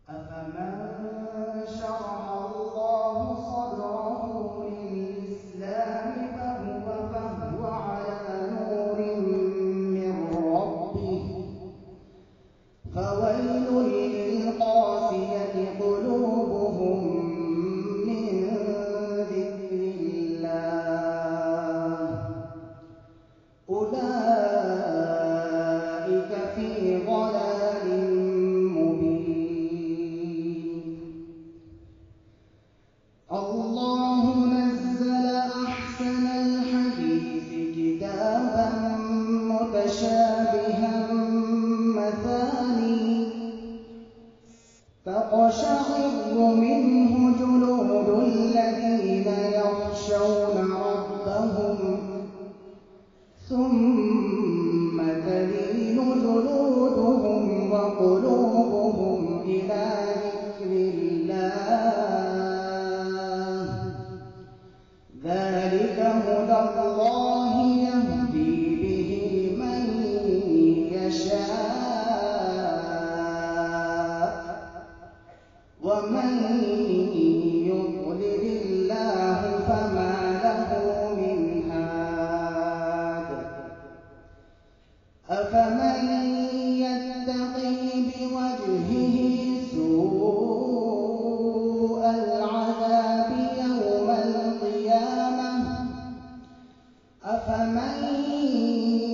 أفمن شرح الله صدره للإسلام فهو على نور من ربه فويل للقاسية قلوبهم من ذكر الله أولئك في ضلال مبين. الله نزل أحسن الحديث كتابا متشابها مثاني تقشعر منه جلود الذين يخشون ربهم ثم تلين جلودهم وقلوبهم إلى ذكر الله ذلك هدى الله يهدي به من يشاء ومن يضلل الله فما له من هاد أفمن يتقي بوجهه سوء العذاب يوم القيامة أفمن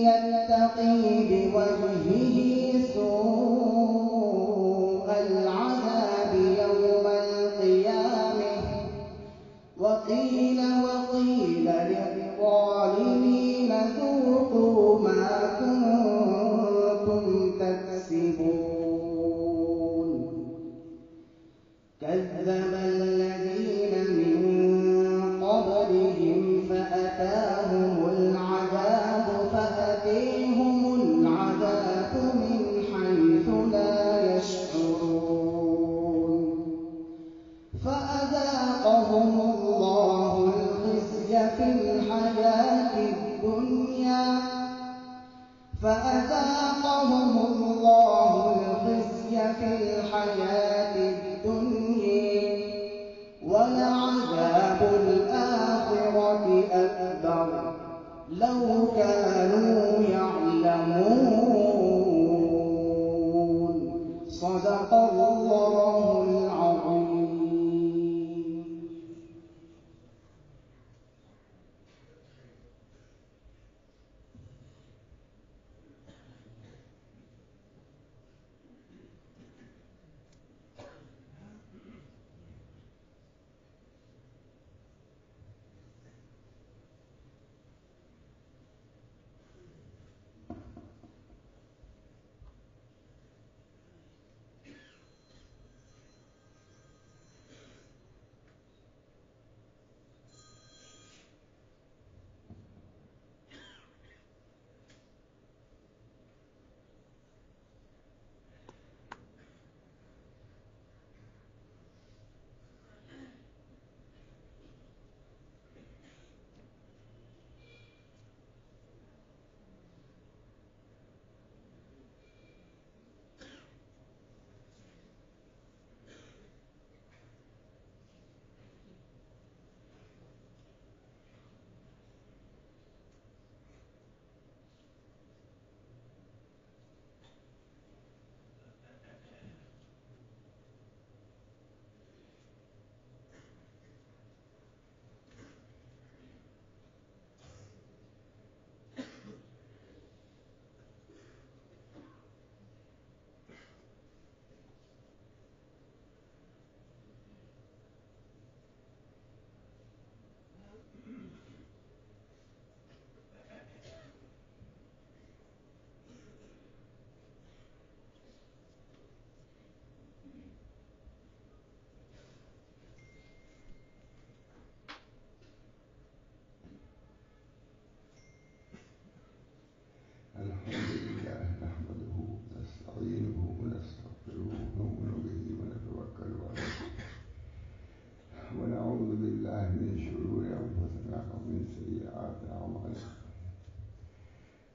يتقي بوجهه سوء العذاب يوم القيامة وقيل للظالمين ذوقوا ما كنتم تكسبون كذب الذين من قبلهم فأتيهم العذاب من حيث لا يشعرون فأذاقهم الله الخزي في الحياة الدنيا ولعذاب الآخرة أكبر لو كانوا يعلمون صدق الله العظيم.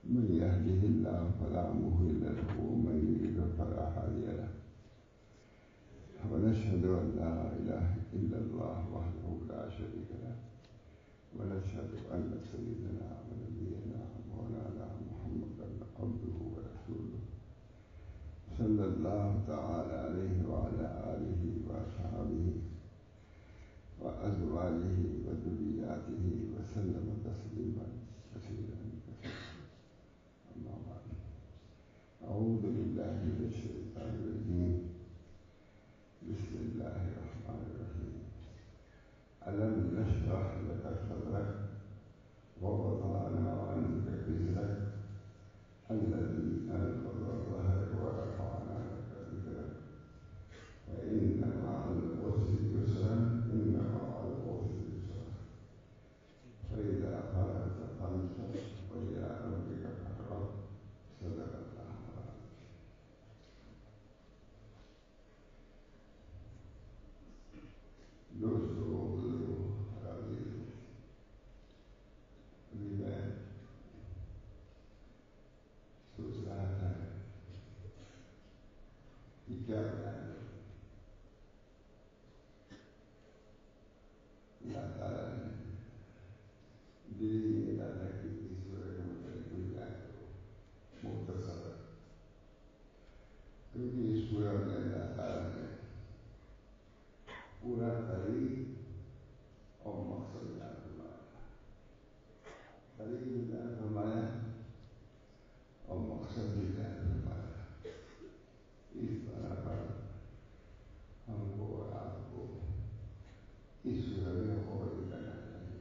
من يهده الله فلا مضل له ومن يضلل فلا هادي له ونشهد أن سيدنا ونبينا مولانا محمدا عبده ورسوله صلى الله تعالى عليه وعلى آله وأصحابه وأزواجه وذرياته وسلم تسليما كثيرا أما بعد أعوذ بالله من الشيطان الرجيم بسم الله الرحمن الرحيم ألم نشرح لك صدرك ووضعنا عنك وزرك الذي أنقض ظهرك ورفعنا لك ذكرك فإن مع العسر يسرا إن مع العسر يسرا فإذا فرغت فانصب وإلى ربك فارغب صدق الله العظيم. دوستو بزرگو عزیزو ابھی میں سوچ رہا تھا کہ کیا بیان ہے. اللہ تعالیٰ نے دلی میں ڈالا کہ اس سورہ کے متعلق کوئی بیان کرو مختصر ہے، کیونکہ اس سورہ میں اللہ تعالیٰ نے پورا طریق اور مقصد بیان فرمایا، طریق بھی بیان فرمایا اور مقصد بھی بیان فرمایا. اس بنا پر ہم کو اور آپ کو اس سورہ میں غور کرنا چاہیے.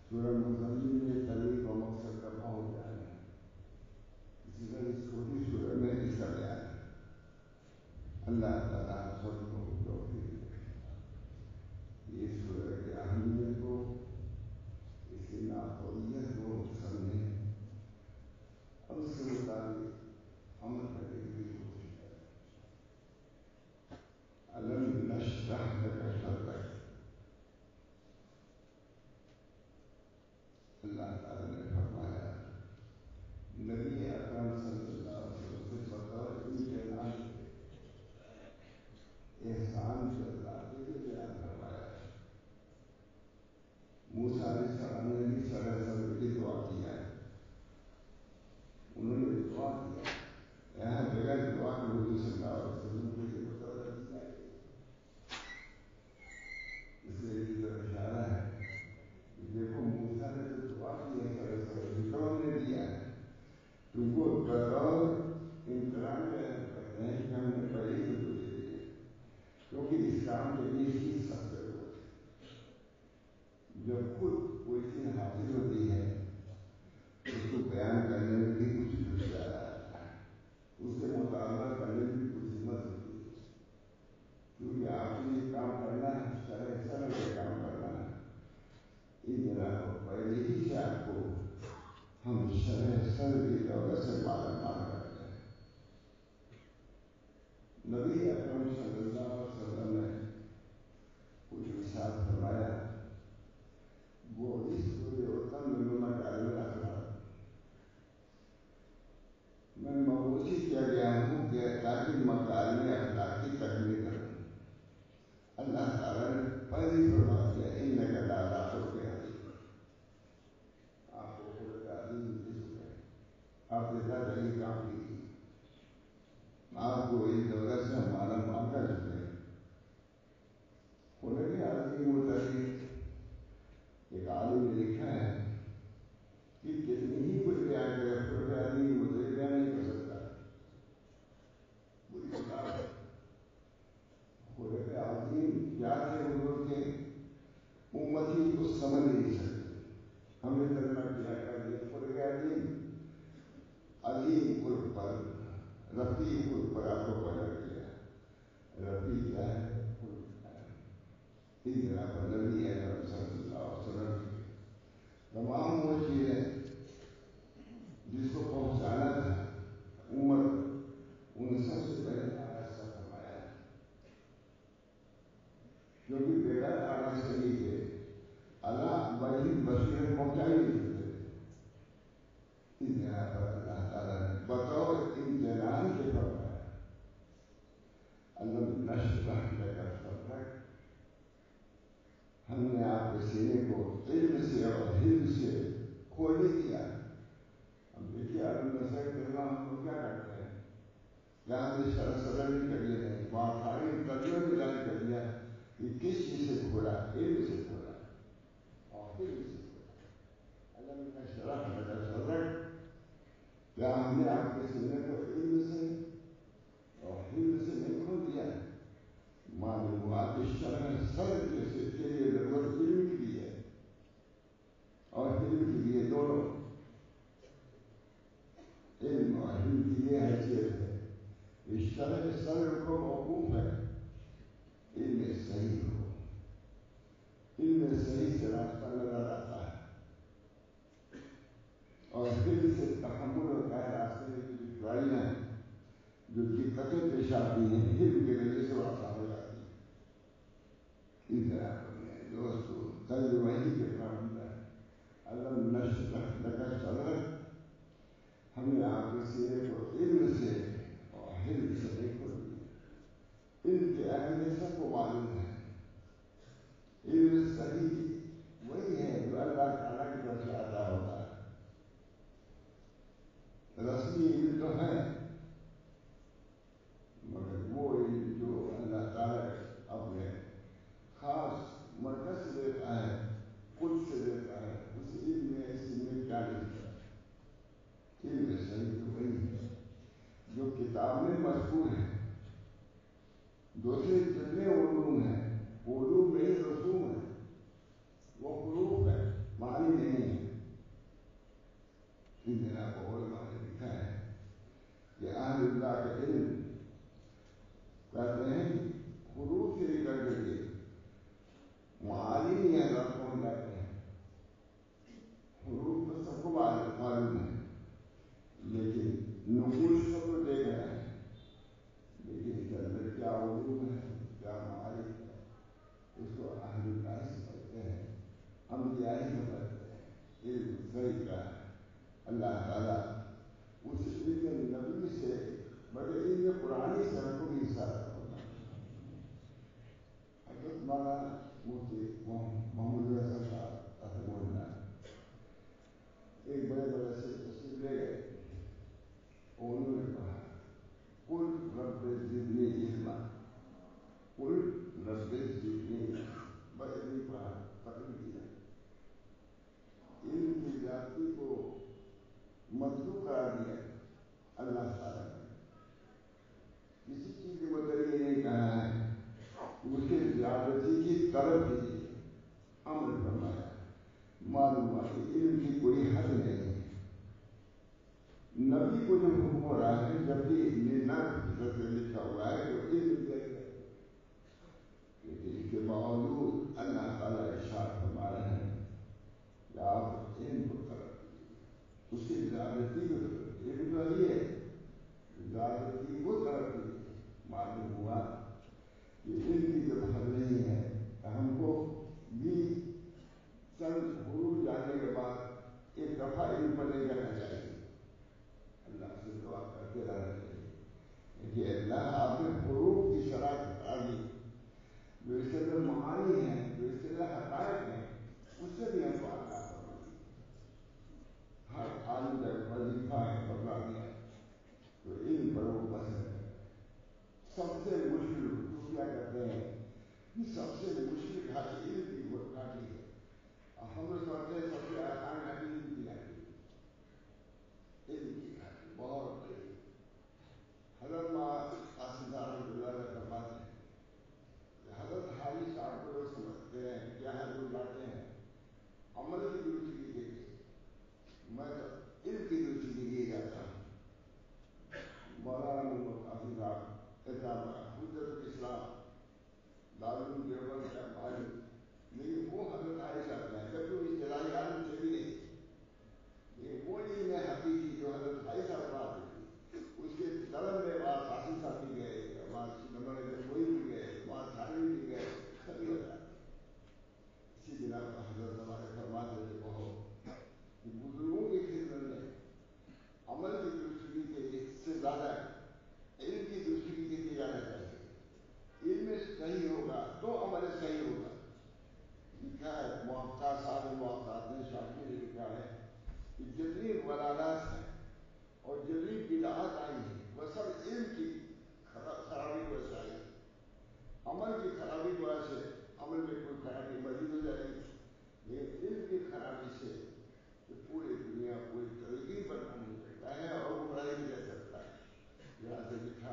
سورہ مزمل میں طریق اور مقصد کا بہت بیان ہے، اسی طرح اس چھوٹی سورہ میں اس کا بیان ہے. اللہ تعالیٰ سب کو توفیق دے. اس سورہ کی اہمیت کو، اس کی نافذیت کو سمجھیں اور اس کے مطابق عمل کرنے کی کوشش کریں. الم نشرح لک صدرک، اللہ تعالیٰ نے فرمایا نبی اکرم صلی اللہ علیہ وسلم سے بطور امتحان احسان سے اللہ کے بیان فرمایا. موسیٰ علیہ السلام نے بھی صلی اللہ علیہ وسلم کی دعا کیا ہے. انہوں نے دعا کیا یہاں بغیر دعا کے حضور صلی اللہ علیہ وسلم کو یہ بطور دیا ہے. اس لیے یہ جو اشارہ ہے کہ دیکھو موسیٰ نے جو دعا کی ہے صلی اللہ علیہ وسلم کو ہم نے دیا ہے، تم کو بطور امتحان میں کہتے ہیں کہ ہم نے پہلے ہی تو دے دیے، کیونکہ اسلام کے لیے اس کی سب ضرورت ہے. جب خود کوئی چیز حاصل ہوتی ہے اس کو بیان کرنے میں بھی کچھ دشوار آتا ہے، اس سے مطالبہ کرنے میں بھی کچھ ہمت ہوتی ہے، کیونکہ آپ نے یہ کام کرنا ہے، شرح سے کام کرنا ہے. اس طرح پہلے ہی سے آپ کو ہم شرح سر کی دولت سے مالا مال کرتے ہیں. نبی اکرم صلی اللہ علیہ وسلم نے کچھ ارشاد فرمایا وہ اس پورے اتم میں مکارم الاخلاق، میں مبعوث کیا گیا ہوں کہ تاکہ مکارم اخلاق کی تکمیل کروں. اللہ تعالیٰ نے پہلی فرما دیا انک لعلی خلق عظیم، آپ کو خلق عظیم مل چکے ہیں، آپ جیسا صحیح کام کیجیے، آپ کو اس دولت سے ہمارا مال کر چکے ہیں. خلق عظیم متعلق ایک عالم نے لکھا ہے کہ کتنی ہی کوئی بیان کرے خلق عظیم متعلق بیان نہیں کر سکتا. بری بات ہے. خلق عظیم کیا تھے حضور کے، امتی کو سمجھ نہیں سکتے. ہم نے ترجمہ کیا کر دیا خلق عظیم، عظیم خلق پر، رفیع خلق پر آپ کو بیان کیا. رفیع کیا ہے؟ خلق ہے. اس طرح پر نبی اکرم صلی اللہ علیہ وسلم تمام وہ چیزیں جس کو پہنچانا تھا امت، ان سب سے پہلے آنا فرمایا ہے، کیونکہ بغیر آنا صحیح ہے اللہ بڑی بصیرت پہنچا ہی نہیں سکتے. اس جگہ پر اللہ تعالیٰ نے بطور امتحان کے فرمایا الم نشرح لک صدرک، ہم نے آپ کے سینے کو کیا ہم نے سرسر نہیں کر لیا ہے، وہاں کھانے ترجمہ بھی جاری کر دیا کہ کس چیز سے کھولا، علم سے کھولا اور علم سے کھولا۔ علم کا شرح لگا شرک، کیا ہم نے آپ کے سینے کو علم سے اور علم سے نہیں کھول دیا؟ معلومات شرح سر کے لیے ضرورت علم کی بھی ہے اور علم کے لیے دونوں، علم اور علم کی یہ حیثیت ہے، اس شرح سر کو موقوف ہے، علم صحیح ہو، علم صحیح سے راستہ نظر آتا ہے اور علم سے تحمل ہوتا ہے، راستے میں جو دشواریاں ہیں، جو دقتیں پیش آتی ہیں، علم کے ذریعے سے واقع ہو جاتی ہیں۔ اس طرح پر دوستو کل وحی کے پابند ہے، علم نشرح لک صدرک، ہمیں آپ کے سینے کو علم سے اور علم سے نہیں کھول دیا۔ علم کے اہمیت سب کو معلوم ہے، علم صحیح وہی ہے جو اللہ تعالیٰ کی طرف سے عطا ہوتا ہے، رسمی علم تو ہے مگر وہ علم جو اللہ تعالیٰ اپنے خاص مرکز سے دیتا ہے، خود سے دیتا ہے، اس علم میں اس میں کیا لکھتا ہے؟ علم صحیح تو وہی ہے جو کتاب میں مذکور ہے، دوسرے جتنے علوم ہیں علوم میں ہی رسوم ہے، وہ حروف ہے، معنی نہیں ہے۔ ان جناب علماء نے لکھا ہے کہ اہل اللہ کا علم کہتے ہیں حروف سے لے کر کے معانی یا حضرت پہنچ جاتے ہیں۔ حروف تو سب کو معلوم ہے لیکن نقوش سب کو دیکھ رہے ہیں، لیکن اس کے اندر کیا علوم ہے، کیا معارف ہے، اس کو اہل اللہ سمجھتے ہیں، انبیاء ہی سمجھتے ہیں۔ علم صحیح کا ہے، اللہ تعالیٰ اس علم نبی سے بڑے علم قرآنی سے ہم کو بھی اشارہ ہوگا۔ حضرت مولانا مفتی محمود حسن صاحب رحمہ اللہ ایک بڑے بڑے سے تصویر لے گئے، انہوں نے کہا قل رب زدنی علما، قل رب زدنی علما، بڑے بھی پڑھا تقریر کیا، علم کی زیادتی کو مطلوب قرار دیا اللہ تعالیٰ نے۔ کسی چیز کے مطلب یہ نہیں کہا ہے کہ اس کے زیادتی کی طلب کیجیے، امر فرمایا۔ معلوم ہے کہ علم کی کوئی حد نہیں ہے۔ نبی کو جو حکم ہو رہا ہے، جب بھی نام کی طرف سے لکھا ہوا ہے تو علم دے گا، لیکن اس کے باوجود اللہ تعالیٰ ارشاد فرما رہے ہیں کہ آپ علم کو طلب کیجیے، اس کی زیادتی کو طلب کیجیے۔ علم تو یہ ہے زیادتی کو طلب کیجیے۔ معلوم ہوا کہ علم کی جب حد نہیں ہے تو ہم کو بھی چند حروف جاننے کے بعد ایک دفعہ علم پر نہیں جانا چاہیے، اللہ سے دعا کرتے رہنا چاہیے کہ اللہ آپ نے حروف کی شرح بتا دی، جو اس کے اندر معانی ہیں، جو اس کے اندر حقائق ہیں، اس سے بھی ہم کو آگاہ فرمائیے۔ ہر عالم کا وظیفہ ہے بتلا دیا تو علم پر وہ بس ہے۔ سب سے مشکل جو کیا کرتے ہیں کہ سب سے مشکل گھاٹی علم کی گھاٹی ہے، ہم لوگ سمجھتے ہیں سب سے آسان گھاٹی علم کی گھاٹی، علم کی گھاٹی بہت بڑی۔ حضرت قاسم صاحب رحمۃ اللہ علیہ فرماتے ہیں کہ حضرت حاجی صاحب کو لوگ سمجھتے ہیں کیا ہے، لوگ جاتے ہیں عمل کی درستگی کے لیے، میں تو علم کی درستگی کے لیے جاتا ہوں۔ مولانا محمد قاسم صاحب حجت الاسلام دارالعلوم دیوبند کا عالم، لیکن وہ حضرت عائشہ ہیں، جبکہ وہ اصطلاحی عالم تھے بھی نہیں، لیکن وہ علم حقیقی جو حضرت عائشہ پڑھاتی تھی، اس کے طلب میں وہاں قاسم صاحب بھی گئے، وہاں نمبر گنگوئی بھی گئے، وہاں تھانوی بھی گئے، سبھی ہو جاتے۔ اسی بنا پر حضرت ہمارے فرماتے تھے بہت کہ بزرگوں کی خدمت میں عمل کی درستگی کے لیے سے زیادہ علم کی درستگی کے لیے جانا چاہیے۔ علم صحیح ہوگا تو عمل صحیح ہوگا۔ لکھا ہے موقع صاحب موقعات نے شافعی نے لکھا ہے کہ جتنی ولادات ہیں اور جتنی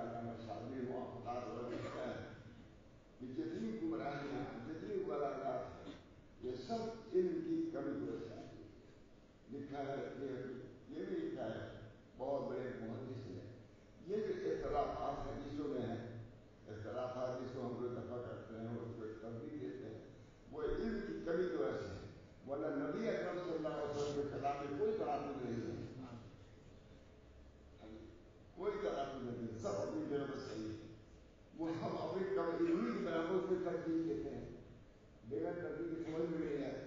علامہ شاذلی موافقات اور لکھتا ہے کہ جتنی گمراہیاں جتنی غلطات ہیں یہ سب علم کی کمی کی وجہ سے آتی ہے۔ لکھا ہے یہ بھی لکھا ہے بہت بڑے محدث نے، یہ جو اختلافات حدیثوں میں ہیں، اختلافات جس کو ہم لوگ دفاع کرتے ہیں اس کو تبدیل دیتے ہیں، وہ علم کی کمی کی وجہ سے ہے، ورنہ نبی اکرم صلی اللہ علیہ وسلم کے کلام میں کوئی تعارف نہیں ہے، کوئی تعارف نہیں، سب اپنی جگہ پر صحیح ہے۔ وہ ہم اپنی کم علمی کی بنا پر اس میں تبدیل دیتے ہیں، بغیر تبدیل کی سمجھ میں نہیں آئے،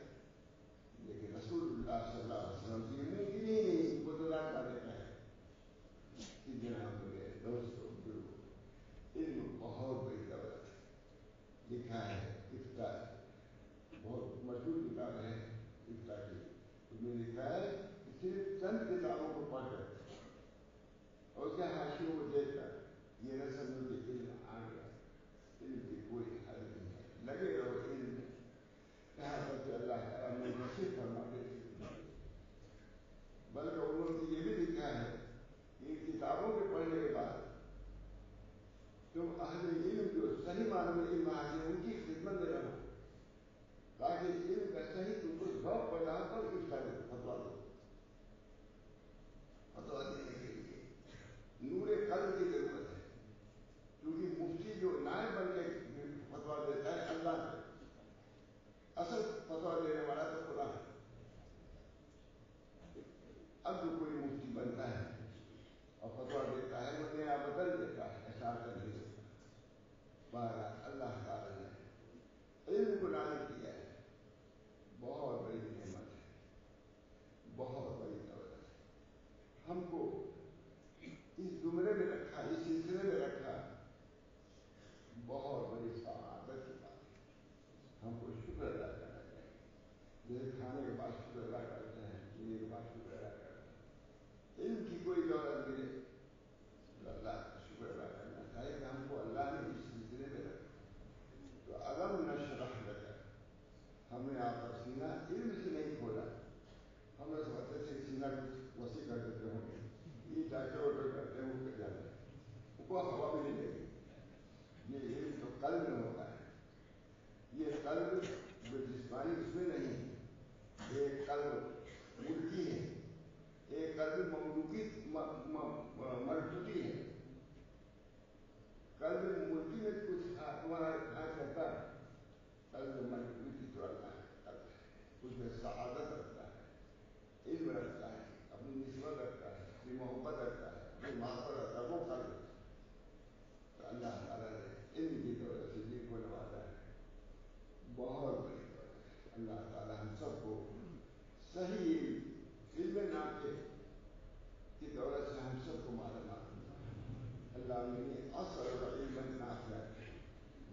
لیکن رسول اللہ صلی اللہ علیہ وسلم کی ممکن ہی نہیں بدلات کا دیتا ہے کہ جناب میرے دوستوں علم بہت بڑی دولت ہے۔ لکھا ہے افتاء بہت مشہور کتاب ہے افتاء کی، اس میں لکھا ہے کہ صرف چند کتابوں کو پڑھ کر اور اس کے حاشیوں کو دیکھ کر یہ نہ سمجھو کہ علم آ گیا، علم کی کوئی حل نہیں ہے، لگے رہو علم میں، یہاں تک کہ اللہ تعالیٰ نے نصیب فرما دے۔ بلکہ انہوں نے یہ بھی لکھا ہے کہ ان کتابوں کے پڑھنے کے بعد تم اہل علم جو صحیح معنی میں علم حاصل ان کی خدمت میں رہو، تاکہ علم کا صحیح تم کو ذوق پیدا ہو تو فتویٰ دو، فتویٰ دینے کے لیے نور قلب کی ضرورت ہے، کیونکہ مفتی جو نائب بن کے فتویٰ دیتا ہے اللہ ہے، اصل فتویٰ دینے والا تو خدا ہے۔ اب جو کوئی مفتی بنتا ہے اور فتویٰ دیتا ہے وہ نیا بدل دیتا ہے، ایسا نہیں ہوتا۔ بہرحال اللہ تعالیٰ نے علم کو نازل کیا ہے، بہت بڑی نعمت ہے، بہت بڑی دولت ہے، ہم کو اس زمرے میں رکھا، اس سلسلے میں رکھا، بہت بڑی سعادت کی بات ہے، ہم کو شکر ادا کرنا چاہیے، جیسے کھانے کے بعد شکر ادا کرتے ہیں، پینے کے بعد شکر ادا کرتے ہیں، علم کی کوئی دولت ملے تو اللہ کا شکر ادا کرنا چاہیے کہ ہم کو اللہ نے اس سلسلے میں رکھا۔ تو علم نشرح لک، ہم نے آپ کا سینہ علم سے نہیں کھولا، ہم نے سمجھتے تھے سینہ کچھ وسیع کر دیتے ہوں گے، یہ ڈاکٹر ووٹر کرتے ہیں وہ کر جاتے ہیں، وہ ہوا بھی نہیں لگی۔ یہ علم تو قلب میں ہوتا ہے، یہ قلب جو جسمانی اس میں نہیں ہے، ایک قلب ملکی ہے، ایک قلب ملکوتی ہے۔ قلب ملکی میں کچھ تمہارا خاص کرتا ہے، قلب ملکوتی تو اللہ ہے، قلب ہے، اس میں سعادت رکھتا ہے، علم رکھتا ہے، اپنی نسبت رکھتا ہے، اپنی محبت رکھتا ہے، اپنی محبت رکھتا ہے، وہ قلب ہے۔ تو اللہ تعالیٰ نے علم کی دولت سے دل کو نوازا ہے، بہت بڑی دولت ہے۔ اللہ تعالیٰ ہم سب کو صحیح علم نافع کی دولت سے ہم سب کو مالا مال۔ اللہ نے اصل علم نافع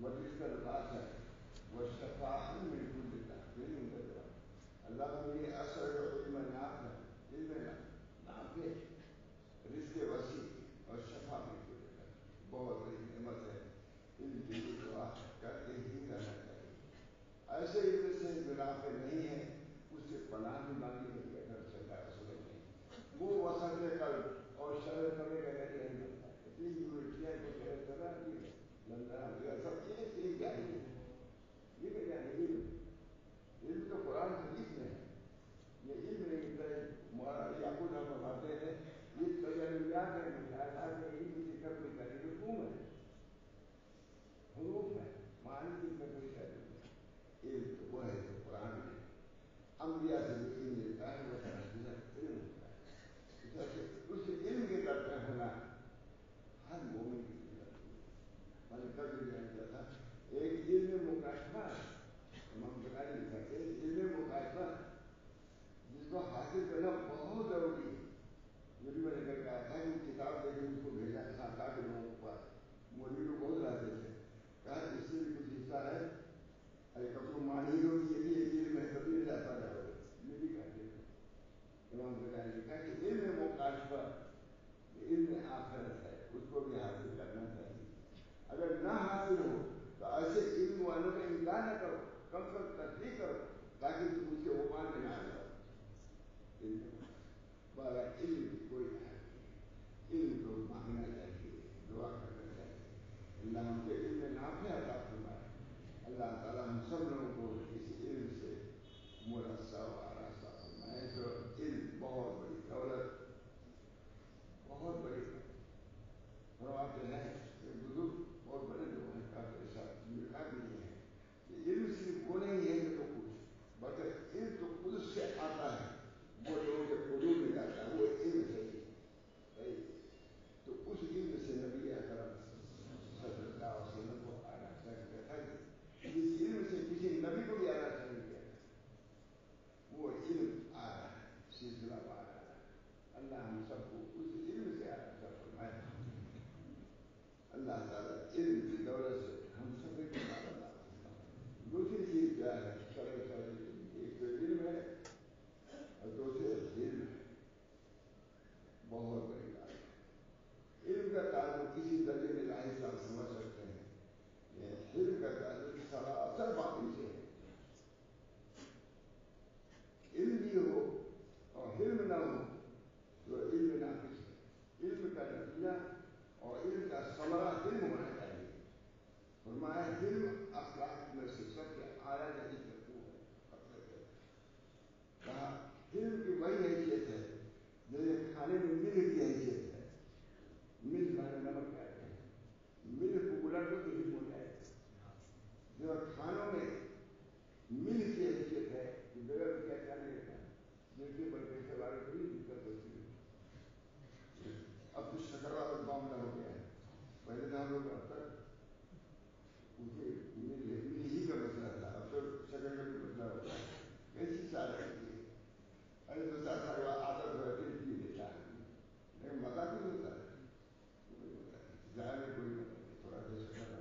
ورزق الباسع والشفاء من كل داء، اللہ نے اصل علم نافع، علم نافع، رزق وسیع اور شفا من كل داء، بہت بڑی نعمت ہے، علم کے لیے دعا کرتے ہی رہنا چاہیے۔ ایسے علم سے منافع نہیں ہے، اس سے پناہ بھی مانگی نہیں ہے، چلتا رسول نہیں، وہ وسط قلب اور شر کرنے کا نہیں بنتا ہے، سب یہ کہ علم تو قرآن حدیث میں ہے، یہ علم نہیں، مولانا یعقوب فرماتے ہیں یہ تجلیات ہے، مشاہدات ہے، علم کی طرف کوئی دلیل کیوں ہے؟ اللہ ہم کے علم نافع عطا فرمائے. اللہ تعالیٰ ہم سب لوگوں کو اس علم سے مرصع و آراستہ فرمائے. تو علم بہت بڑی دولت، بہت بڑی فرماتے ہیں کہ بزرگ بہت بڑے لوگ ہیں، کافی ساتھ لکھا بھی ہے کہ علم صرف وہ نہیں ہے کہ تو کچھ، بلکہ علم تو خود سے آتا ہے، وہ لوگوں کے قلوب میں جاتا ہے، وہ علم صحیح. تو اس علم سے نبی اکرم صلی اللہ علیہ وسلم کو آراستہ کیا تھا. جس علم سے کسی نبی کو بھی آراستہ نہیں کیا تھا، وہ علم آ رہا ہے، سلسلہ آ رہا ہے. اللہ ہم سب کو اس علم سے آراستہ فرمائے. اللہ تعالیٰ علم کی دولت سے ہم سب ایک مالا. دوسری چیز کیا ہے؟ ایک تو علم ہے اور دوسرے علم ہے. بہت بڑی بات ہے. علم کا تعلق کسی درجے میں لاحق آپ سمجھ سکتے ہیں. علم کا تعلق سراسر باطن سے ہے. علم بھی ہو اور علم نہ ہو تو علم ناقص ہے. علم کا نتیجہ اور علم کا ثمرہ علم ہونا چاہیے. فرمایا علم اخلاق میں سے سب سے اعلیٰ نہیں کرتے ہیں. کہا علم کی وہی حیثیت ہے جیسے کھانے میں مل کی حیثیت ہے. مل کھانے نمک کہتے ہیں، مل پپولر کو علم ہو جائے. جو کھانوں میں مل کی حیثیت ہے کہ بغیر کیا کیا نہیں رہتا، جن کے پر پیسے والے کو بھی دقت ہوتی ہے. اب تو شکر والا معاملہ ہو گیا ہے. پہلے تو ہم لوگ اب تک مل ہی کا مسئلہ تھا، اب تو شکر کا بھی مسئلہ ہوتا ہے. کیسی سال رہتی ہے. ارے تو سال کا عادت ہو رہتی ہے پی لیتا ہے، لیکن مزہ کچھ ہوتا ہے. ظاہر میں کوئی مطلب نہیں، تھوڑا سا شکر ہے.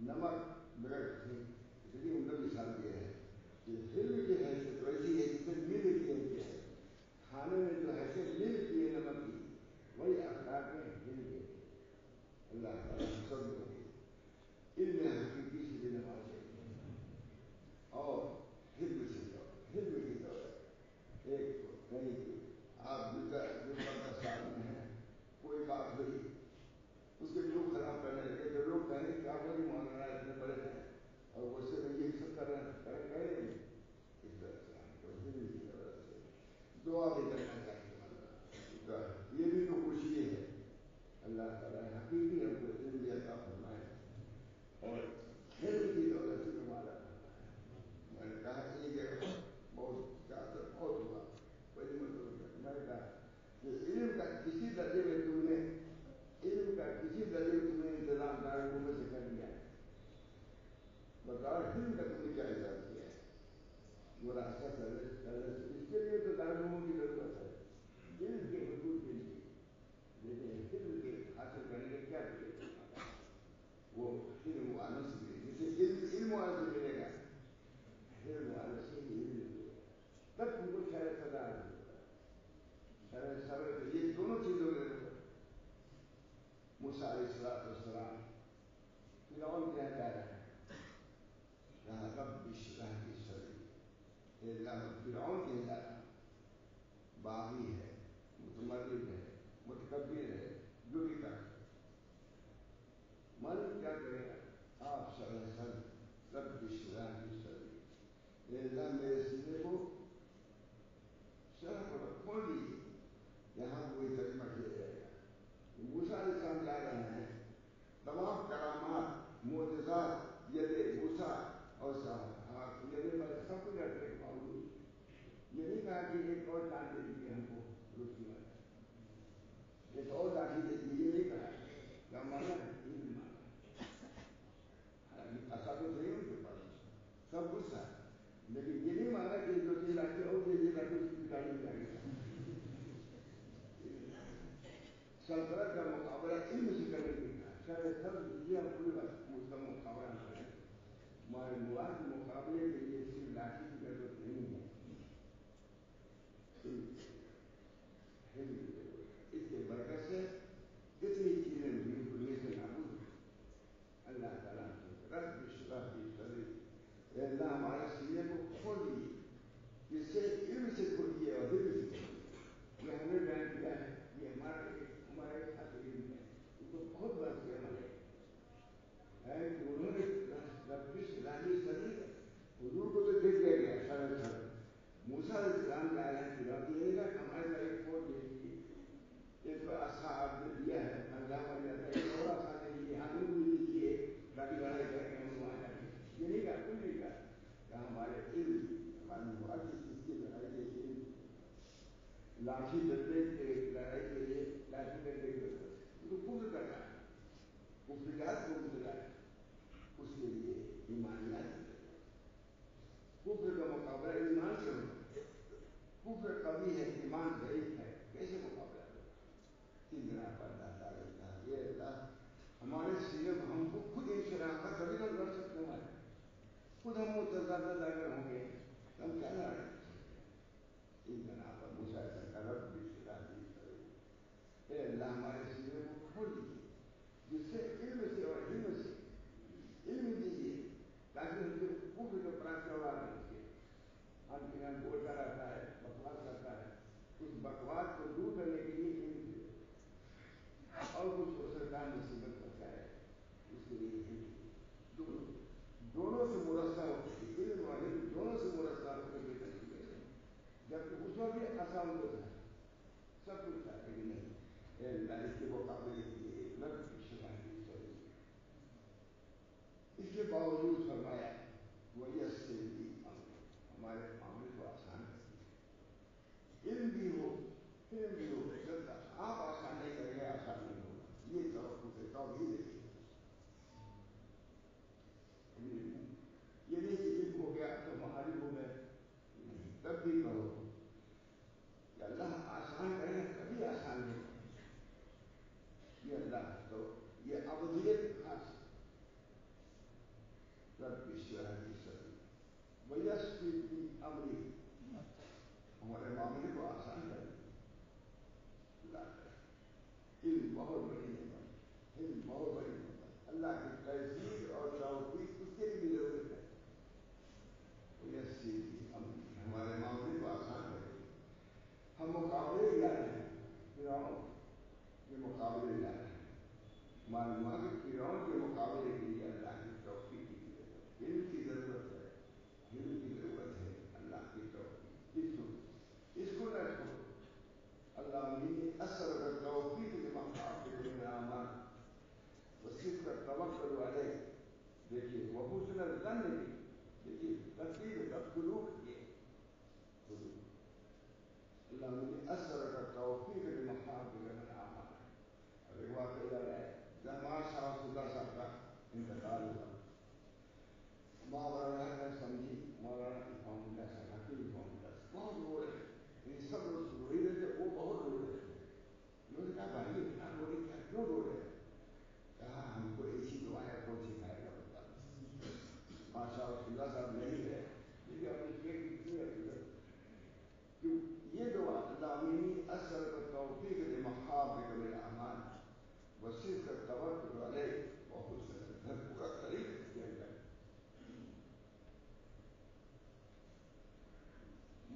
نمک بغیر اتنی عمدہ مثال یہ ہے کہ علم کی حیثیت ویسی ہے جسے مل کی حیثیت ہے. کھانے میں جو حیثیت مل کی ہے نمک کی، وہی اخلاق میں مل کی. اللہ تعالیٰ سب لوگوں کی علم حقیقی سے بھی نماز اور علم سے علم کی دولت. ایک تو کہیں کہ آپ کا سال میں ہیں، کوئی بات ہوئی اس کے لوگ خراب کرنے لگے تو لوگ کہیں کہ آپ وہی مولانا اتنے بڑے ہیں اور وہ سے یہ سب کر رہے ہیں کہہ رہے ہیں. اس طرح سے ہم کو علم کی دولت سے دعا بھی کرنا چاہیے. یہ بھی تو خوشی ہے. اللہ تعالیٰ حقیقی ہم کو علم بھی عطا فرمائے اور علم کی دولت سے ہمارا فرمائے. میں نے کہا یہ بہت زیادہ بہت ہوا بڑی مطلب. میں نے کہا کہ علم کا کسی درجے میں تم نے انتظام دارالعلوم سے کر لیا ہے. بتاؤ علم کا تم نے کیا حساب کیا ہے؟ وہ راستہ اس کے لیے تو دارالعلوم کی ضرورت ہے، علم کے حصول کے لیے. لیکن علم کے حاصل کرنے کا کیا طریقہ؟ وہ علم والوں سے ملے. جسے علم والوں سے ملے گا، علم والوں سے ہی علم ملے گا. تب تم کو شاید سزا نہیں ہوگا. شاید صبر یہ دونوں چیزوں میں ضرورت. موسیٰ علیہ السلام فرعون کیا کہہ رہا ہے؟ کہا رب اشرح لی صدری. اللہ فرعون کہہ رہا ہے باغی ہے، متمرد ہے، متکبر ہے، جو بھی کہا. من کیا کرے گا؟ آپ رب اشرح لی صدری. اللہ میرے سینے کو شرح کو کھول دیجیے. یہاں کوئی ترجمہ کیا جائے گا. موسیٰ علیہ السلام جا رہے ہیں، تمام کرامات معجزات یہ موسیٰ اور سب کچھ رکھنے کے باوجود یہ نہیں کہا کہ ایک اور دان دے دیجیے ہم کو روٹی والا، ایک اور لاٹھی دے دیجیے. یہ نہیں کہا. کیا مانا ہے؟ علم مانا. ایسا تو نہیں ان کے پاس سب کچھ تھا، لیکن یہ نہیں مانا کہ دو تین لاٹھی اور دے دیے تاکہ اس کی گاڑی میں جائے گا. سلطنت کا مقابلہ علم سے کرنے کے لیے شاید سب یہ ہم پوری بات اس کا مقابلہ نہ کریں. معلومات مقابلے کے لیے صرف لاٹھی کی ضرورت نہیں ہے. اس کے برکت سے کتنی چیزیں دنیا سے نابود ہیں. اللہ تعالیٰ رب اشرح لی صدری. اللہ ہمارے سینے کو کھول دیے. جس سے علم سے کھولیے اور علم سے کھولیے. یہ ہمیں بیان کیا ہے، یہ ہمارے ہاتھ علم ہے. یہ تو بہت بات ہے ہمارے. واقعات کو بتلائے اس کے لیے ایمان لانا. کفر کا مقابلہ ایمان سے ہوتا ہے. کفر کبھی ہے, ایمان ضعیف ہے, کیسے مقابلہ ہوگا؟ تین دن پر اللہ تعالیٰ کہا یہ اللہ ہمارے سینے کو ہم کو خود انشراح کا کبھی نہ کر سکتے, ہمارے خود ہم متضرر اگر ہوں گے ہم کیا لڑیں. تین دن پر موسیٰ کا رب بھی راضی کرے, اے اللہ ہمارے سینے کو کھول دیجیے, جس سے علم سے اور علم سے علم دیجیے تاکہ ان کے کفر کے پراثر والے ان کے ہم کے یہاں بولتا رہتا ہے, بکواس کرتا ہے, اس بکواس کو دور کرنے کے لیے علم دے اور کچھ ہو سکتا ہے مصیبت کرتا ہے اس کے لیے علم دونوں سے مرسل ہو کے علم اور علم دونوں سے مرسل ہو کے بے تجربے ہیں. جبکہ اس میں بھی آسان ہوتا ہے سب کچھ تھا لیکن نہیں. اے اللہ اس کے مقابلے کے لیے رب کی شفاعت ضروری ہے. اس کے باوجود فرمایا وہ یس سے بھی ہمارے معاملے کو آسان کرتی ہے. علم بھی ہو علم بھی ہو جب تک آپ آسان نہیں کریں گے آسان نہیں ہوگا. یہ توقع ہے توحید ہے. یہ نہیں کہ علم ہو گیا تو معلوم ہو گئے, تب بھی کہو کہ اللہ آسان کرے گا کبھی آسان نہیں ہوگا. یہ اللہ تو یہ ابدیت خاص رب ایشور کی سبھی ویسفی کی امری ہمارے معاملے کو آسان کرے اللہ کرے. علم بہت بڑی نعمت, علم بہت بڑی نعمت, اللہ کی تہذیب اور توفیق اس کے لیے بھی ضرورت ہے. ویسفی کی امری ہمارے معاملے کو آسان کرے. ہم مقابلے بھی آ رہے ہیں, فرعون کے مقابلے جا رہے ہیں. معلوم ہے کہ فرعون کے مقابلے کے لیے اللہ کی توفیق کی ضرورت ہے, علم کی ضرورت ہے, علم کی ضرورت ہے, اللہ کی توفیق. اس کو نہ چھوڑو. اللہ نے اثر کر توفیق کے مقابلے کے اعمال وصف کا توکل والے دیکھیے وہ حسن الظن بھی دیکھیے تقدیر کا سلوک یہ اللہ نے اثر کا توفیق کے مقابلے کے اعمال. اور ایک واقعہ ہے جہاں شاہ صدہ صاحب کا انتقال ہوا. مولانا ہے سمجھی مولانا محمد صاحب حکیم محمد بہت رو رہے ہیں. سب لوگ رو ہی رہے تھے, وہ بہت رو رہے تھے. انہوں نے کہا بھائی اتنا رو رہے کیا کیوں رو رہے ہیں؟ کہا ہم کو ایسی دعائیں کون سکھائے گا بتا. ماشاء اللہ صاحب نہیں ہے لیکن ہم نے کتنی ہے کہ یہ دعا اللہ منی اثر کا توفیق لمحاب قبل اعمال وصف کا توکل علیہ بہت سے پورا طریقہ کے اندر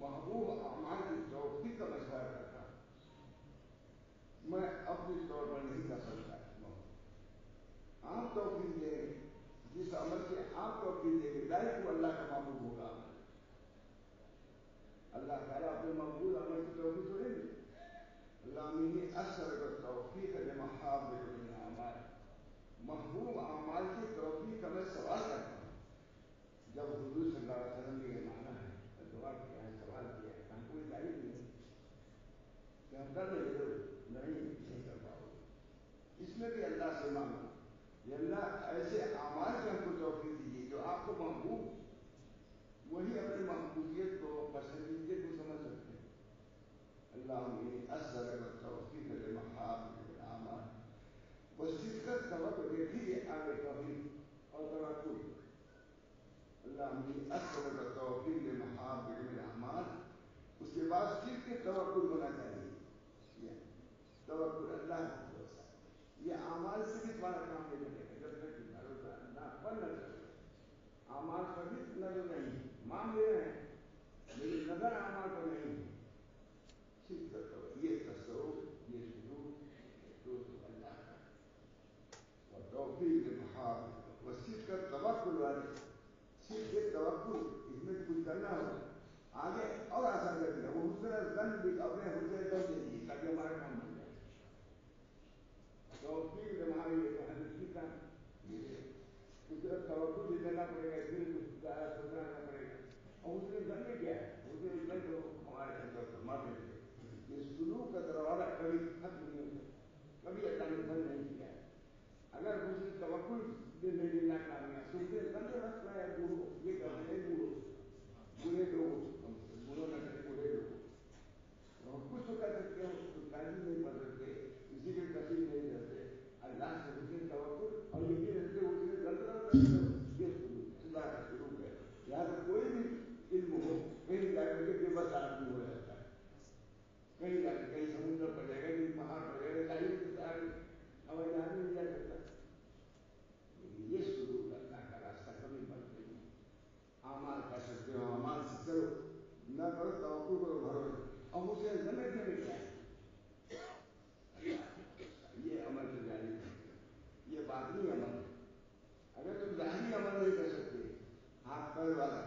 محبوب اعمال کی توفیق کا مشورہ کرتا ہوں. میں اپنے طور پر نہیں کر سکتا. آپ توفیق دیں گے, جس عمل سے آپ توفیق دیں گے ڈائریکٹ وہ اللہ کا محبوب ہوگا. اللہ تعالیٰ اپنے مقبول عمل کی توفیق تو دیں گے. اللہ نے اثر کا توفیق لمحاب اعمال محبوب اعمال کی توفیق کا میں سوال کرتا ہوں. جب حضور صلی اللہ علیہ وسلم نے یہ مانا ہے, دعا کیا ہے, سوال کیا ہے, ہم کوئی تعریف نہیں کہ ہم کر لیں گے نہیں کر پاؤ. اس میں بھی اللہ سے مانگو کہ اللہ ایسے اعمال سے ہم کو توفیق دیجیے جو آپ کو محبوب, وہی اپنی محبوبیت کو پسندیدگی کو سمجھ سکتے ہیں. اللہ نے اثر کا توفیق لمحاب اعمال وصف کا توکل دیکھیے آگے توحید اور توکل. اللہ نے اثر کا توفیق لمحاب اعمال, اس کے بعد صرف کے توکل ہونا چاہیے. توکل اللہ کا بھروسہ, یہ اعمال سے بھی تمہارا کام نہیں بنے گا جب تک کہ بھروسہ اللہ پر نہ چلے. اعمال پر بھی نظر نہیں, مان لے رہے ہیں لیکن نظر اعمال پر نہیں ہے. صرف کا توکل, یہ تصور, یہ سلوک تو اللہ کا اور توفیق لمحاب وصف کا توکل والے. صرف ایک توکل, اس میں کچھ کرنا ہوگا آگے اور آسان کر دیا. وہ حسن زن بھی اپنے حسن کر دے دیجیے تاکہ ہمارا کام بن جائے. توفیق ہماری حدیث کا اس طرح توقع بھی دینا پڑے گا, پھر کچھ زیادہ سوچنا پڑے گا. اور اس نے زن کیا ہے, اس نے زن کو ہمارے اندر فرما دیں گے. یہ سلوک کا دروازہ کبھی ختم نہیں ہوتا, کبھی اللہ نے زن نہیں کیا ہے. اگر حسن توکل زندگی ناکامیاب سنتے بندے بس میں بوڑھو یہ کہتے ہیں بوڑھو بوڑھے لوگ بوڑھو نہ کرے بوڑھے لوگ اور کچھ تو کر سکتے ہو تو تعلیم نہیں پڑھ سکتے کسی کے کثیر نہیں کرتے اللہ سے حسن توکل اور یقین رکھتے حسن غلط یہ اللہ کا سلوک ہے یہاں تو کوئی بھی علم ہو کہیں جا کر کے بے بس آدمی ہو جاتا ہے کہیں جا کر کہیں سمندر پر جائے گا کہیں پہاڑ پر جائے گا کہیں سارے ہوائی جہاز نہیں جا سکتا یہ سلوک اللہ کا راستہ کبھی بند نہیں اعمال کر سکتے ہو اعمال سے کرو نہ کرو توقع کرو بھروسہ اب اسے زمین میں مل جائے یہ عمل سے جاری نہیں یہ باطنی عمل ہے اگر تم ظاہری عمل نہیں کر سکتے ہاتھ پیر والا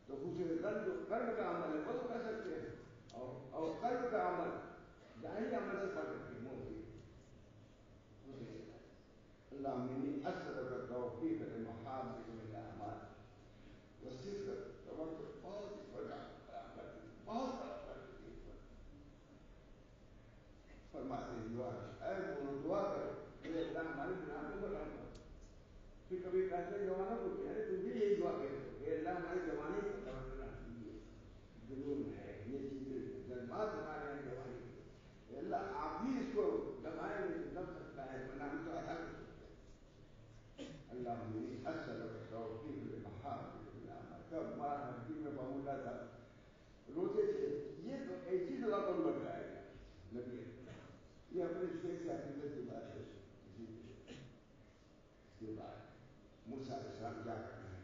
تو اسے قلب کا عمل ہے وہ تو کر سکتے ہیں اور قلب کا عمل ظاہری عمل سے پڑھ سکتے موتی اللہ منی اثر کا توفیق لمحابب الاعمال وصدق توکل بہت بڑا بہت بڑا فرماتے ہیں دعا اے بولو دعا کرو کہ اللہ ہماری گناہ کو بتا دو پھر کبھی کہتے ہیں جوانوں کو کہہ رہے تم بھی یہی دعا کرو کہ اللہ ہماری جوانی کو توجہ کیجیے جنون ہے یہ چیزیں جذبات ہمارے ہیں جوانی کے اللہ آپ بھی اس کو دبائیں گے تو دب سکتا ہے ورنہ ہم تو ادا کر سکتے ہیں اللہ میری اصل توفیق لمحابب کب مار ہڈی میں بمولا تھا روتے تھے یہ تو ایسی دعا کون بن جائے گا نبی یہ اپنے شیخ سے حقیقت کی بات ہے اس کے بعد موسیٰ علیہ السلام کیا کرنا ہے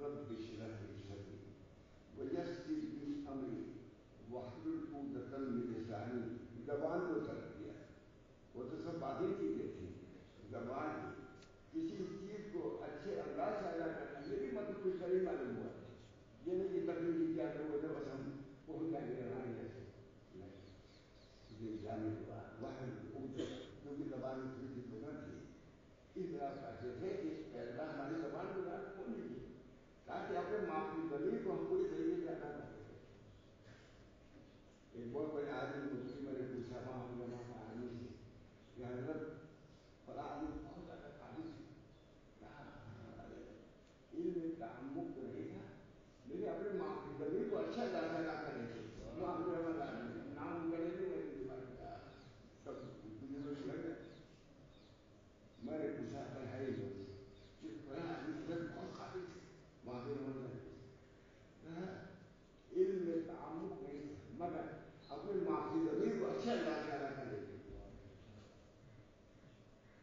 رب اشرح لی صدری ویسر لی امری واحلل عقدۃ من لسانی زبان کو کر دیا وہ تو سب باتیں کی گئی تھی زبان کی کسی چیز کو اچھے انداز سے ادا کرنا یہ بھی مطلب کچھ صحیح معلوم ہوا یہ نہیں کہ تکلیف کیا کرو تو بس ہم پہنچ جائیں گے ہماری ایسے جانے کے بعد وہاں کیونکہ زبان میں تھوڑی سی نہ تھی اس طرح کہتے تھے کہ اللہ ہماری زبان کو یاد کھول لیجیے تاکہ اپنے معافی زمین کو ہم پوری طریقے سے ادا کر سکیں ایک بہت بڑے آدمی مجھ میں نے پوچھا وہاں علماء کا آدمی سے کہ حضرت فلاں آدمی بہت زیادہ قابل تھا علم تعمق تو نہیں تھا لیکن اپنے معافی زمین کو اچھا انداز ادا کر رہے تھے نام کرے تھے میں نے پوچھا پر ہے ہی بہت قابل تھے وہاں پہ علم میں تعمق نہیں مگر اپنے معافی زمین کو اچھا انداز ادا کر لیتے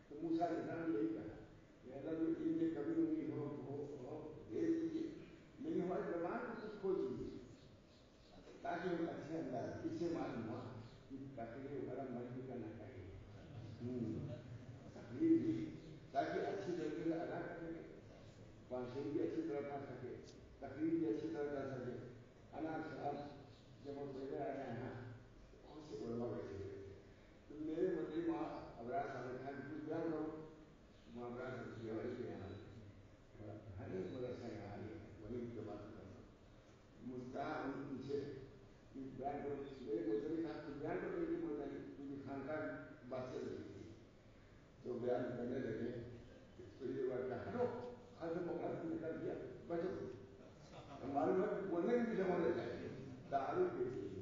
تو موسیٰ علیہ السلام نے یہی کہا کہ اللہ جو علم میں کبھی امید ہو دے دیجیے لیکن ہماری زبان کو کچھ کھو دیجیے تاکہ ہم اچھے انداز اس سے معلوم ہوا کہ تقریر وغیرہ مجبور کرنا چاہیے تقریر بھی تاکہ اچھی طریقے سے ادا کر سکے پانچیں بھی اچھی طرح پڑھ سکے تقریر بھی اچھی طرح کر سکے انار صاحب جب وہ پہلے آیا ہے نا بہت سے علماء بیٹھے ہوئے تھے تو میرے مطلب وہاں ابرار صاحب نے کہا کہ کچھ بیان کرو وہاں ابرار صاحب کی آواز کے یہاں ہر ایک مدرسہ یہاں آئی ہے وہیں کے بات کرنا مجھا ان سے بیان کرو میرے مطلب صاحب کچھ بیان کرو کہ مطلب کیونکہ خاندان بات چل رہی تھی تو بیان کرنے لگے تو یہ بات کہا ہٹو خاص موقع نکل دیا بیٹھو معلوم ہے بولنے کی بھی جمع ہو جائے تعارف کے لیے یہ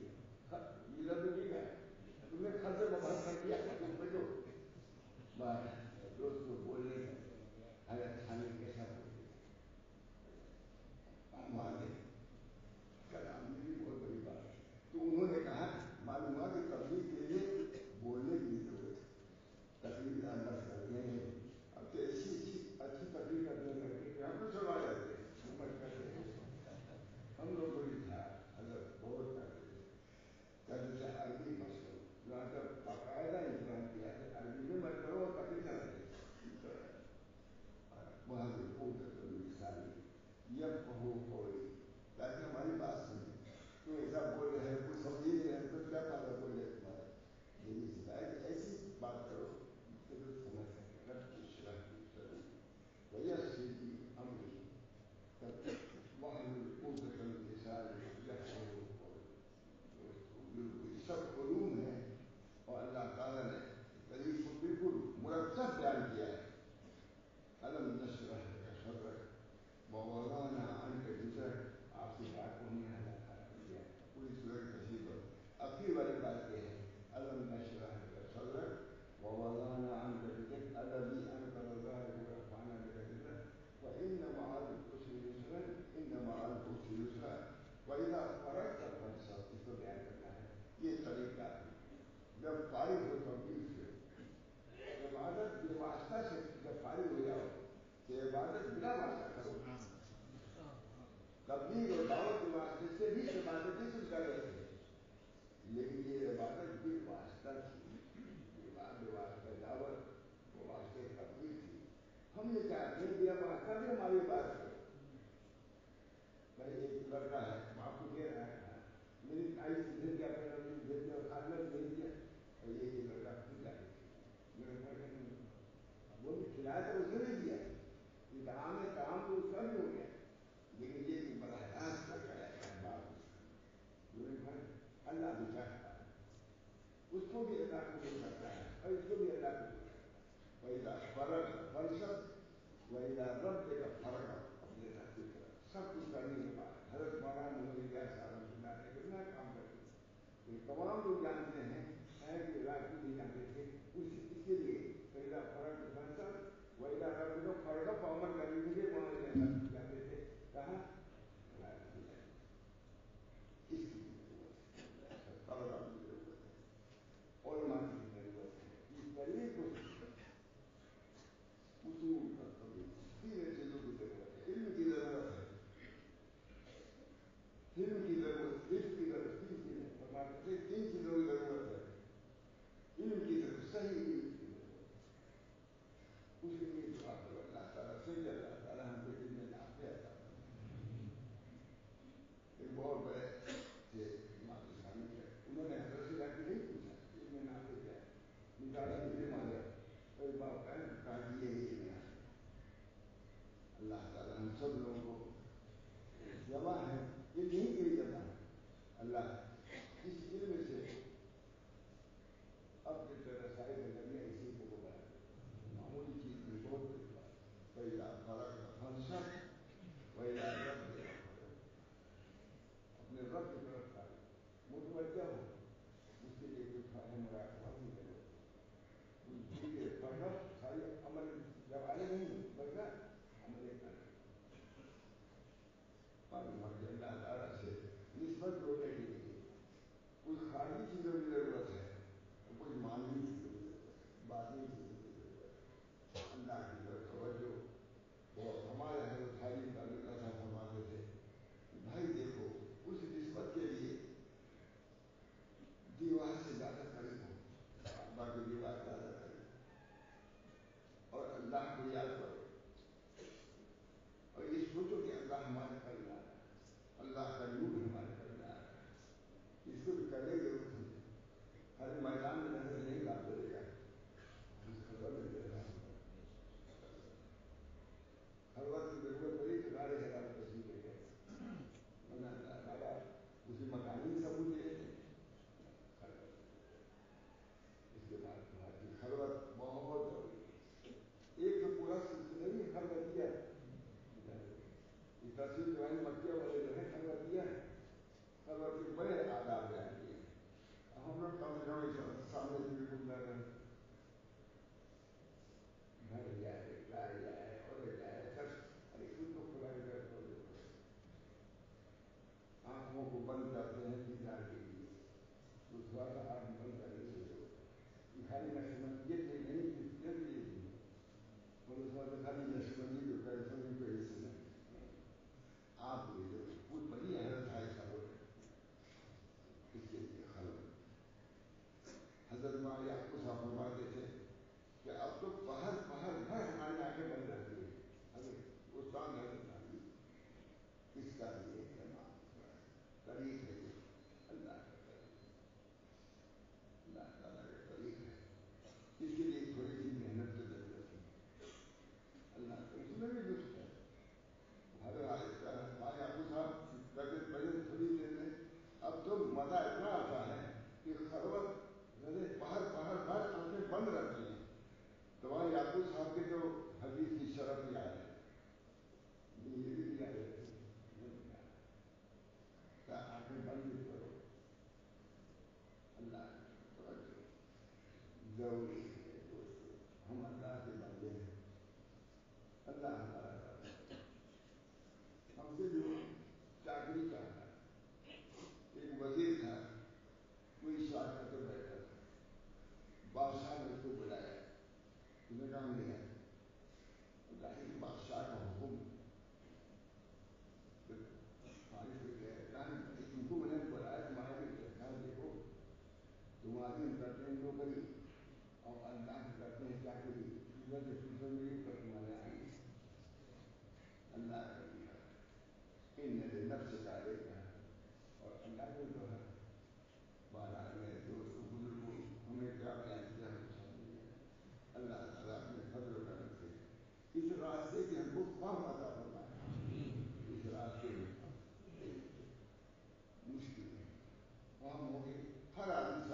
لفظ نہیں ہے تم نے خط سے مباحث کر دیا تم بیٹھو دوست کو بولنے کا حضرت حامد کیسا بولتے ہیں کلام یہ بھی بہت بڑی بات ہے تو انہوں نے یہ چاہتے ہیں کہ بات کر دیں ہماری بات کرو. بھائی ایک لڑکا ہے وہاں کو کہہ رہا ہے میری تائی سے دے دیا دے دیا کھانا دے دیا اور یہ لڑکا کھل جائے وہ بھی کھلایا تھا اس نے نہیں دیا. یہ کام ہے کام تو اس کا بھی ہو گیا لیکن یہ بھی بڑا راست لڑکا ہے بات اللہ بھی چاہتا ہے اس کو بھی اللہ قبول کرتا ہے اور اس کو بھی اللہ قبول کرتا ہے. وہی فرق فلسف وہی رب کا فرق اپنے راستے کا سب کچھ کرنے کے بعد حضرت مولانا محمد الیاس صاحب نے کتنا کام کرتے ہیں. تمام لوگ جانتے ہیں کہ رات کو نہیں جانتے تھے اس کے لیے پہلا فرق فلسف وہی رب کا فرق عمل کرنے کے لیے وہاں جاتے تھے. کہاں اس کی فرق کی ضرورت ہے اور ماں کی ضرورت ہے. اس طریقے کو اصول کا کبھی تین چیزوں کی ضرورت ہے. علم کی ضرورت ہے علم کی ضرورت علم کی ضرورت تین چیزیں فرماتے تھے. تین چیزوں کی ضرورت ہے. علم کی ضرورت صحیح علم کی ضرورت اس کے لیے دعا کرو اللہ تعالیٰ سے کہ اللہ تعالیٰ ہم کو علم میں نافع عطا فرمائے. ایک بہت بڑے تھے امام ثانی تھے انہوں نے حضرت سے جا کے نہیں پوچھا علم میں نافع کیا ہے نکالا مجھے ماجا کوئی باپ کہا کہ یہ علم ہے. اللہ تعالیٰ ہم سب لوگوں کو جمع ہے یہ نہیں کہ جمع ہے اللہ اس علم سے اب کی طرح سائے بدلنے اسی کو بنایا معمولی چیز میں بہت بڑی بات. پہلا فرق کا فلسفہ پہلا رب دے اپنے رب کی طرف کا متوجہ ہو اس کے لیے کچھ ہے مراقبہ نہیں کرو ٹھیک ہے ساری عمل جب آئے نہیں بلکہ عمل کرنا اللہ تعالیٰ سے نسبت جوڑنے کے لیے کوئی خارجی چیزوں کی ضرورت ہے کوئی مانوی چیزوں کی ضرورت ہے باطنی چیزوں کی ضرورت ہے. اللہ کی طرف توجہ بہت ہمارے حضرت حاجی تعلق ایسا فرماتے تھے بھائی دیکھو اس نسبت کے لیے دیوار سے زیادہ قریب ہو باقی دیوار زیادہ قریب اور اللہ کو یاد کرو اور یہ سوچو کہ اللہ ہمارے قریب آ رہا ہے اللہ کا نور ہمارے قریب آ رہا ہے. اس کو بھی کرنے کی ضرورت ہے. ہر میدان میں نظر نہیں لاتے رہے گا ہر وقت کی ضرورت پڑی تو سارے حیران تصویر لے گئے اسی مکانی ثبوت دے اس کے بعد تمہاری خلوت بہت ضروری ہے. ایک تو پورا سلسلہ ہی خلوتیہ ہے. یہ تصویر جو ہے مکیہ والے جو ہے خلوتیہ ہے. خلوت کے بڑے آداب بیان کیے ہیں. ہم لوگ کم سے کم سامنے سے بھی گھوم رہے ہیں گھر جائے لائے جائے اور جائے سب ارے خود کو کھلا کر آنکھوں کو بند کرتے ہیں دیدار کے لیے تو تھوڑا سا آنکھ بند کرنے سے خالی نشمندیت میں نہیں اور اس وقت خالی نشمندی جو کرے سمجھ کو ایسے نہیں آپ کو جو خود بڑی حضرت ہے خبر اس کے لیے خبر حضرت ہمارے آپ کو صاحب فرماتے تھے کہ اب تو پہر بھر ہماری آنکھیں بند رہتی ہیں. اگر استاد حضرت اس کا بھی ایک تمام طریق ہے اللہ کا طریق اللہ تعالیٰ کا طریق ہے. اس کے لیے تھوڑی سی محنت کی ضرورت ہے. اللہ راستے کی ہم کو فہم عطا فرمائے. اس راستے میں مشکل ہے فہم ہو گئی. ہر آدمی